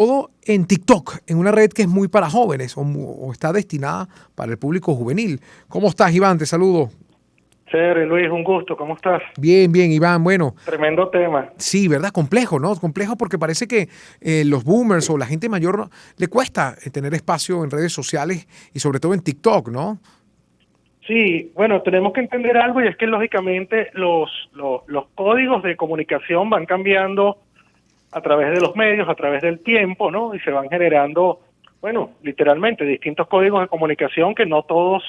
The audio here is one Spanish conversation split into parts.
todo en TikTok, en una red que es muy para jóvenes o está destinada para el público juvenil. ¿Cómo estás, Iván? Te saludo. Chévere, Luis, un gusto, ¿cómo estás? Bien, bien, Iván. Bueno, Tremendo tema. sí, ¿verdad? Complejo, ¿no? Complejo porque parece que los boomers o la gente mayor le cuesta tener espacio en redes sociales y sobre todo en TikTok, ¿no? Sí, bueno, tenemos que entender algo y es que lógicamente los códigos de comunicación van cambiando a través de los medios, a través del tiempo, ¿no? Y se van generando, bueno, literalmente distintos códigos de comunicación que no todos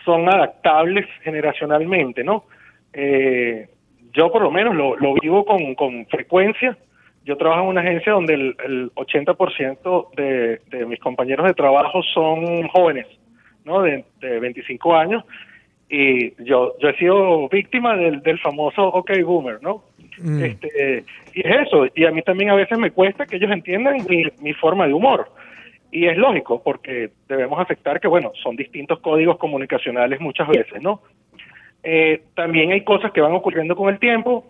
son adaptables generacionalmente, ¿no? Eh, yo por lo menos lo vivo con frecuencia. Yo trabajo en una agencia donde el 80% de mis compañeros de trabajo son jóvenes, ¿no? De 25 años. Y yo he sido víctima del famoso OK Boomer, ¿no? Mm, Y es eso. Y a mí también a veces me cuesta que ellos entiendan mi forma de humor. Y es lógico, porque debemos aceptar que, bueno, son distintos códigos comunicacionales muchas veces, ¿no? También hay cosas que van ocurriendo con el tiempo,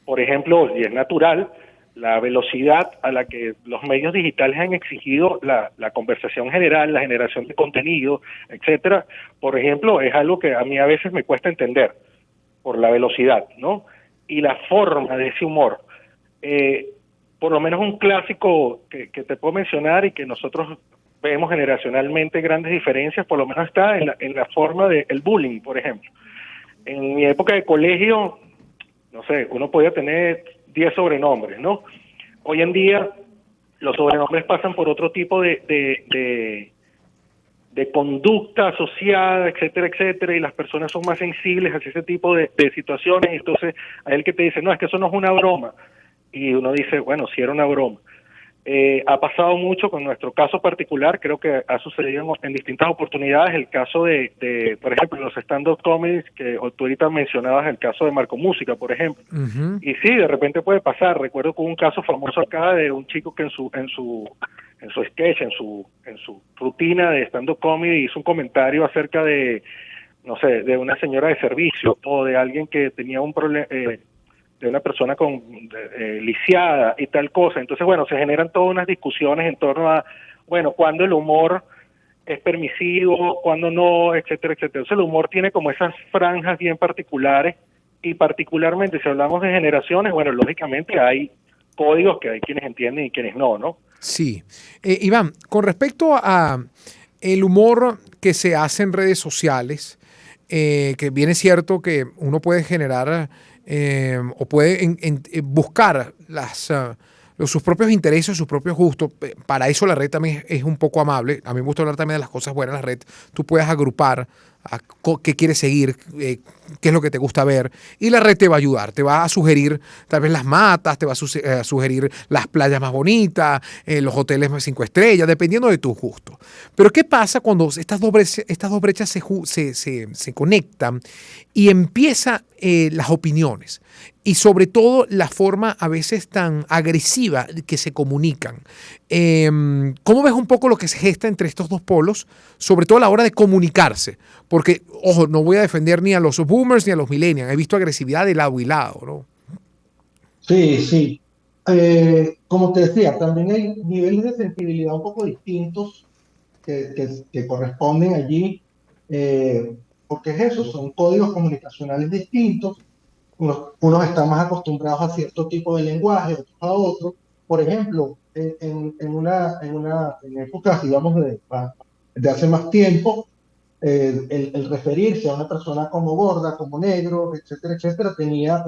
por ejemplo, y es natural, la velocidad a la que los medios digitales han exigido la conversación general, la generación de contenido, etcétera, por ejemplo, es algo que a mí a veces me cuesta entender por la velocidad, ¿no? Y la forma de ese humor. Eh, por lo menos un clásico que te puedo mencionar y que nosotros vemos generacionalmente grandes diferencias, por lo menos está en la forma del bullying, por ejemplo. En mi época de colegio, no sé, uno podía tener 10 sobrenombres, ¿no? Hoy en día los sobrenombres pasan por otro tipo de conducta asociada, etcétera, etcétera, y las personas son más sensibles hacia ese tipo de situaciones, y entonces hay el que te dice, no, es que eso no es una broma, y uno dice, bueno, sí era una broma. Ha pasado mucho con nuestro caso particular, creo que ha sucedido en distintas oportunidades, el caso por ejemplo, los stand-up comedies, que tú ahorita mencionabas el caso de Marco Música, por ejemplo. ujú. Y sí, de repente puede pasar. Recuerdo que hubo un caso famoso acá de un chico que en su sketch, en su rutina de stand-up comedy hizo un comentario acerca de, no sé, de una señora de servicio o de alguien que tenía un problema, de una persona lisiada y tal cosa. Entonces, bueno, se generan todas unas discusiones en torno a, bueno, cuándo el humor es permisivo, cuándo no, etcétera, etcétera. Entonces el humor tiene como esas franjas bien particulares y particularmente si hablamos de generaciones, bueno, lógicamente hay códigos que hay quienes entienden y quienes no, ¿no? Sí. Iván, con respecto a el humor que se hace en redes sociales, que bien es cierto que uno puede generar o puede buscar sus propios intereses, sus propios gustos. Para eso la red también es un poco amable. A mí me gusta hablar también de las cosas buenas de la red. Tú puedes agrupar qué quieres seguir, qué es lo que te gusta ver. Y la red te va a ayudar, te va a sugerir tal vez las matas, te va a sugerir las playas más bonitas, los hoteles más 5 estrellas, dependiendo de tus gustos. Pero ¿qué pasa cuando estas dos brechas se conectan y empiezan las opiniones? Y sobre todo la forma a veces tan agresiva que se comunican. ¿Cómo ves un poco lo que se gesta entre estos dos polos, sobre todo a la hora de comunicarse? Porque, ojo, no voy a defender ni a los boomers ni a los millennials. He visto agresividad de lado y lado, ¿no? Sí, sí. Como te decía, también hay niveles de sensibilidad un poco distintos que corresponden allí, porque es eso, son códigos comunicacionales distintos. Unos están más acostumbrados a cierto tipo de lenguaje, otros a otro. Por ejemplo, en épocas, digamos, de hace más tiempo, el referirse a una persona como gorda, como negro, etcétera, etcétera, tenía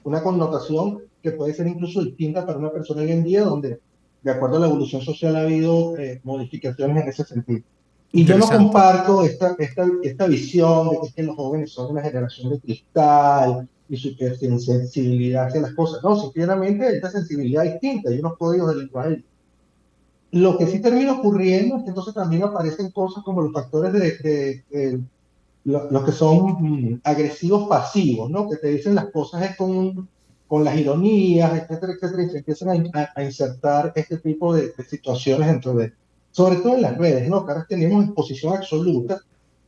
una connotación que puede ser incluso distinta para una persona hoy en día, donde de acuerdo a la evolución social ha habido modificaciones en ese sentido. Y yo no Interesante. comparto esta visión de que los jóvenes son una generación de cristal y su sensibilidad hacia las cosas. No, sinceramente, esta sensibilidad es distinta, hay unos códigos de lenguaje. Lo que sí termina ocurriendo es que entonces también aparecen cosas como los factores los que son agresivos pasivos, ¿no? Que te dicen las cosas es con las ironías, etcétera, etcétera, y se empiezan a insertar este tipo de situaciones dentro sobre todo en las redes, ¿no? Que ahora tenemos exposición absoluta,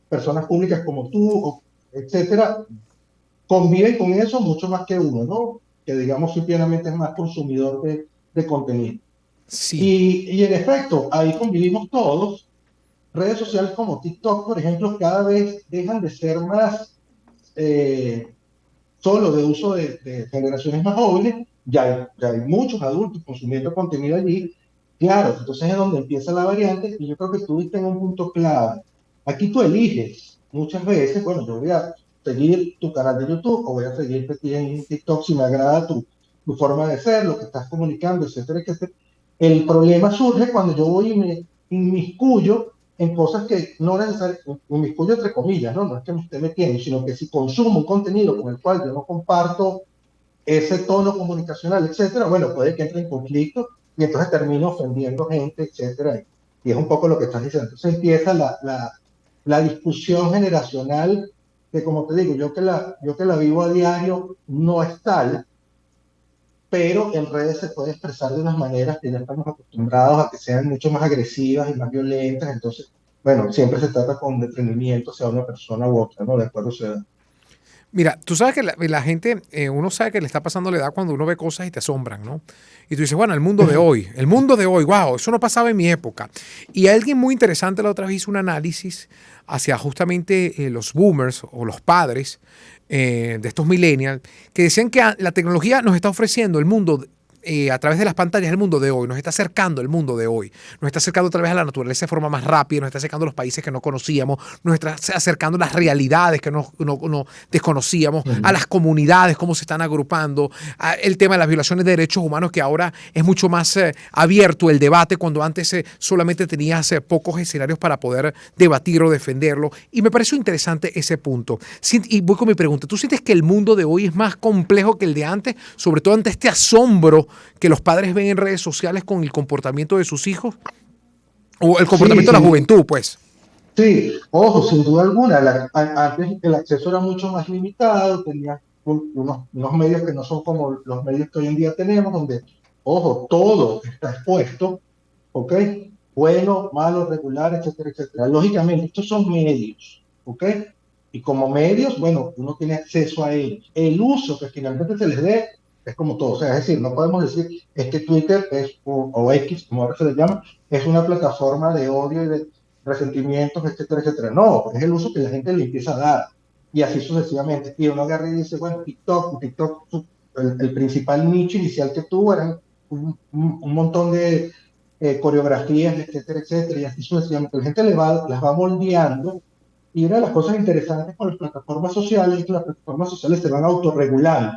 personas públicas como tú, etcétera, conviven con eso mucho más que uno, ¿no? Que digamos simplemente es más consumidor de contenido. Sí. Y en efecto, ahí convivimos todos. Redes sociales como TikTok, por ejemplo, cada vez dejan de ser más eh, solo de uso de generaciones más jóvenes, ya hay muchos adultos consumiendo contenido allí. Claro, entonces es donde empieza la variante y yo creo que tú diste en un punto clave. Aquí tú eliges muchas veces, bueno, yo voy a seguir tu canal de YouTube o voy a seguirte a ti en TikTok si me agrada tu forma de ser, lo que estás comunicando, etcétera, etcétera. El problema surge cuando yo voy y me inmiscuyo en cosas que no necesariamente, inmiscuyo entre comillas, ¿no? No es que me esté metiendo, sino que si consumo un contenido con el cual yo no comparto ese tono comunicacional, etcétera, bueno, puede que entre en conflicto y entonces termino ofendiendo gente, etcétera. Y es un poco lo que estás diciendo. Entonces empieza la discusión generacional que, como te digo, yo que la vivo a diario no es tal, pero en redes se puede expresar de unas maneras que ya estamos acostumbrados a que sean mucho más agresivas y más violentas. Entonces, bueno, siempre se trata con detenimiento, sea una persona u otra, ¿no? De acuerdo sea. Mira, tú sabes que la gente, uno sabe que le está pasando la edad cuando uno ve cosas y te asombran, ¿no? Y tú dices, bueno, el mundo de hoy, wow, eso no pasaba en mi época. Y alguien muy interesante la otra vez hizo un análisis hacia justamente los boomers o los padres de estos millennials, que decían que la tecnología nos está ofreciendo el mundo a través de las pantallas del mundo de hoy, nos está acercando el mundo de hoy, nos está acercando otra vez a la naturaleza de forma más rápida, nos está acercando a los países que no conocíamos, nos está acercando las realidades que no desconocíamos, a las comunidades, cómo se están agrupando, el tema de las violaciones de derechos humanos, que ahora es mucho más abierto el debate, cuando antes solamente tenías pocos escenarios para poder debatir o defenderlo. Y me pareció interesante ese punto. Y voy con mi pregunta, ¿tú sientes que el mundo de hoy es más complejo que el de antes, sobre todo ante este asombro que los padres ven en redes sociales con el comportamiento de sus hijos? O el Sí, comportamiento de la juventud, pues. sí, ojo, sin duda alguna, antes el acceso era mucho más limitado, tenía unos medios que no son como los medios que hoy en día tenemos, donde, ojo, todo está expuesto, ¿ok? Bueno, malo, regular, etcétera, etcétera. Lógicamente, estos son medios, ¿ok? Y como medios, bueno, uno tiene acceso a ellos. El uso que finalmente se les dé es como todo, o sea, es decir, no podemos decir es que Twitter es, o X, como ahora se le llama, es una plataforma de odio y de resentimientos, etcétera, etcétera. No, es el uso que la gente le empieza a dar. Y así sucesivamente. Y uno agarra y dice, bueno, TikTok, el principal nicho inicial que tuvo eran un montón de coreografías, etcétera, etcétera, y así sucesivamente. La gente las va moldeando. Y una de las cosas interesantes con las plataformas sociales es que las plataformas sociales se van autorregulando.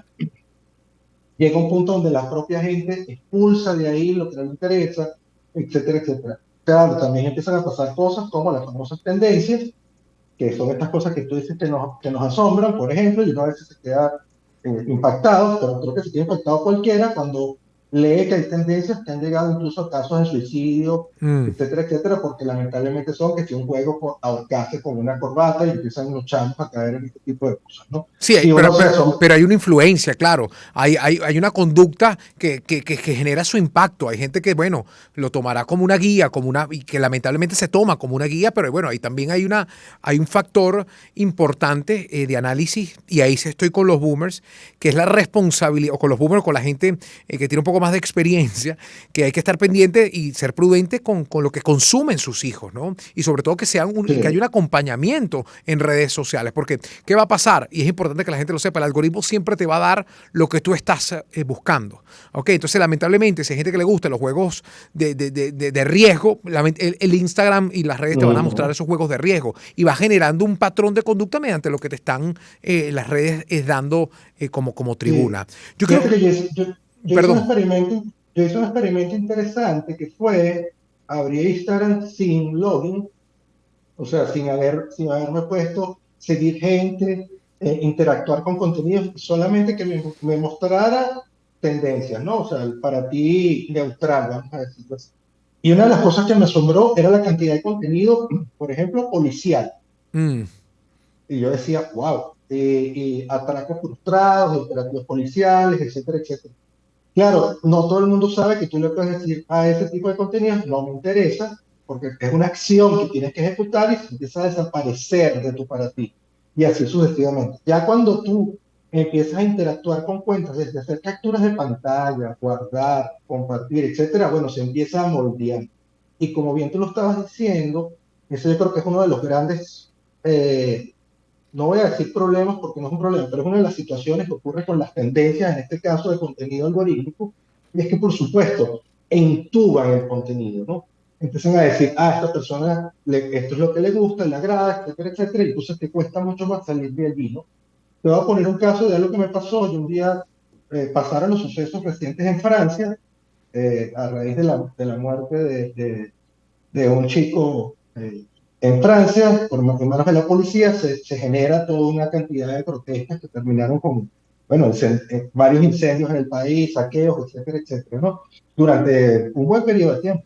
Llega un punto donde la propia gente expulsa de ahí lo que no le interesa, etcétera, etcétera. Claro, también empiezan a pasar cosas como las famosas tendencias, que son estas cosas que tú dices que nos asombran, por ejemplo, y uno a veces se queda impactado, pero creo que se queda impactado cualquiera cuando lee que hay tendencias que han llegado incluso a casos de suicidio, Mm. etcétera, etcétera, porque lamentablemente son que si un juego por ahorcarse con una corbata y empiezan los chamos a caer en este tipo de cosas, ¿no? Sí, Y uno se asombra. pero hay una influencia, claro. Hay una conducta que genera su impacto. Hay gente que, bueno, lo tomará como una guía, y que lamentablemente se toma como una guía, pero bueno, ahí también hay un factor importante de análisis, y ahí sí estoy con los boomers, que es la responsabilidad, o con los boomers, con la gente que tiene un poco más de experiencia, que hay que estar pendiente y ser prudente con lo que consumen sus hijos, ¿no? Y sobre todo que haya Sí, un acompañamiento en redes sociales, porque ¿qué va a pasar? Y es importante que la gente lo sepa, el algoritmo siempre te va a dar lo que tú estás buscando. ¿Ok? Entonces, lamentablemente, si hay gente que le gusta los juegos de riesgo, el Instagram y las redes te van a mostrar esos juegos de riesgo, y va generando un patrón de conducta mediante lo que te están las redes dando como sí. tribuna. Yo creo, Fíjate que yo hice un perdón. experimento, yo hice un experimento interesante que fue abrir Instagram sin login, o sea, sin haberme puesto seguir gente, interactuar con contenidos, solamente que me mostrara tendencias, ¿no? O sea, para ti neutral, vamos a decirlo así. Y una de las cosas que me asombró era la cantidad de contenido, por ejemplo, policial. Mm, Y yo decía, wow, y atracos frustrados, operativos policiales, etcétera, etcétera. Claro, no todo el mundo sabe que tú le puedes decir a ese tipo de contenido, no me interesa, porque es una acción que tienes que ejecutar y se empieza a desaparecer de tu para ti. Y así sucesivamente. Ya cuando tú empiezas a interactuar con cuentas, desde hacer capturas de pantalla, guardar, compartir, etcétera, bueno, se empieza a moldear. Y como bien tú lo estabas diciendo, eso yo creo que es uno de los grandes, no voy a decir problemas porque no es un problema, pero es una de las situaciones que ocurre con las tendencias, en este caso de contenido algorítmico, y es que, por supuesto, entuban el contenido, ¿no? Empiezan a decir, esta persona, esto es lo que le gusta, le agrada, etcétera, etcétera, y entonces te cuesta mucho más salir de allí, ¿no? Te voy a poner un caso de algo que me pasó. Yo un día pasaron los sucesos recientes en Francia, a raíz de la muerte de un chico en Francia, por manos de la policía, se genera toda una cantidad de protestas que terminaron con, bueno, varios incendios en el país, saqueos, etcétera, etcétera, ¿no? Durante un buen periodo de tiempo.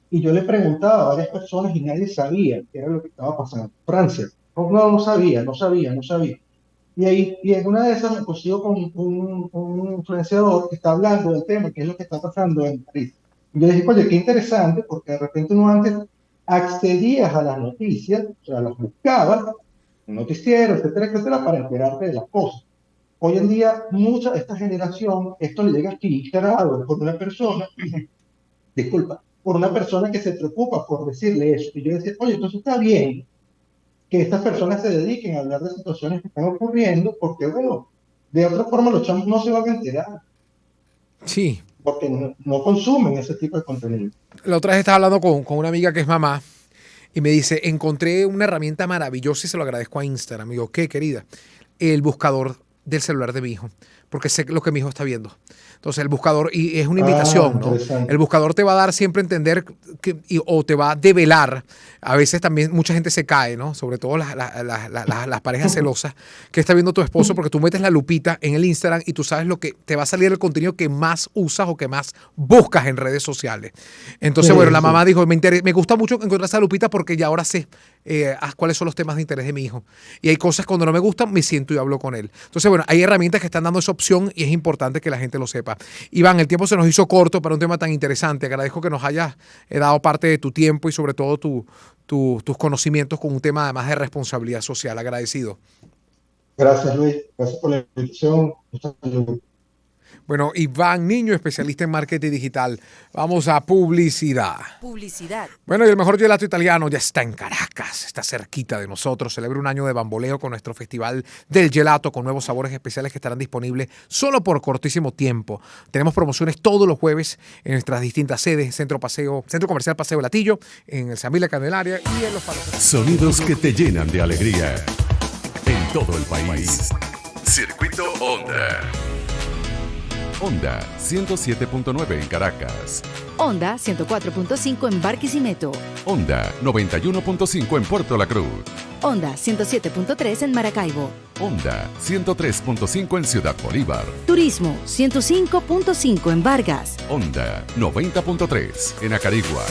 Y yo le preguntaba a varias personas y nadie sabía qué era lo que estaba pasando en Francia. No sabía, no sabía, no sabía. Y en una de esas me consigo con un influenciador que está hablando del tema, qué es lo que está pasando en París. Y yo dije, oye, qué interesante, porque de repente uno antes accedías a las noticias, o sea, las buscabas, un noticiero, etcétera, etcétera, para enterarte de las cosas. Hoy en día, mucha de esta generación, esto le llega filtrado por una persona, disculpa, por una persona que se preocupa por decirle eso. Y yo decía, oye, entonces está bien que estas personas se dediquen a hablar de situaciones que están ocurriendo, porque, bueno, de otra forma los chamos no se van a enterar, Sí. porque no consumen ese tipo de contenido. La otra vez estaba hablando con una amiga que es mamá y me dice, encontré una herramienta maravillosa y se lo agradezco a Instagram. Y digo, ¿qué, querida? El buscador del celular de mi hijo, porque sé lo que mi hijo está viendo. Entonces el buscador, y es una invitación, ¿no? El buscador te va a dar siempre a entender o te va a develar. A veces también mucha gente se cae, ¿no? Sobre todo las parejas celosas, que está viendo tu esposo, porque tú metes la lupita en el Instagram y tú sabes lo que te va a salir el contenido que más usas o que más buscas en redes sociales. Entonces, sí, bueno, la mamá dijo, me gusta mucho encontrar esa lupita porque ya ahora sé cuáles son los temas de interés de mi hijo. Y hay cosas cuando no me gustan, me siento y hablo con él. Entonces, bueno, hay herramientas que están dando esa opción y es importante que la gente lo sepa. Iván, el tiempo se nos hizo corto para un tema tan interesante. Agradezco que nos hayas dado parte de tu tiempo y sobre todo tus conocimientos con un tema además de responsabilidad social. Agradecido. Gracias, Luis. Gracias por la invitación. Bueno, Iván Niño, especialista en marketing digital. Vamos a publicidad. Publicidad. Bueno, y el mejor gelato italiano ya está en Caracas, está cerquita de nosotros. Celebra un año de bamboleo con nuestro festival del gelato con nuevos sabores especiales que estarán disponibles solo por cortísimo tiempo. Tenemos promociones todos los jueves en nuestras distintas sedes, Centro Comercial Paseo Latillo, en el San Miguel Candelaria y en los Palos. Sonidos que te llenan de alegría en todo el país. Circuito Onda. Onda 107.9 en Caracas. Onda 104.5 en Barquisimeto. Onda 91.5 en Puerto La Cruz. Onda 107.3 en Maracaibo. Onda 103.5 en Ciudad Bolívar. Turismo 105.5 en Vargas. Onda 90.3 en Acarigua.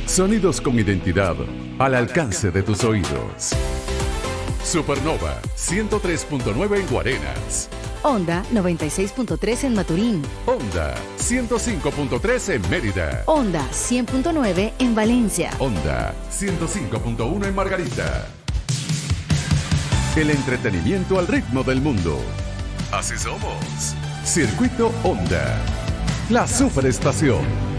Sonidos con identidad al alcance de tus oídos. Supernova 103.9 en Guarenas. Onda 96.3 en Maturín. Onda 105.3 en Mérida. Onda 100.9 en Valencia. Onda 105.1 en Margarita. El entretenimiento al ritmo del mundo. Así somos. Circuito Onda. La superestación.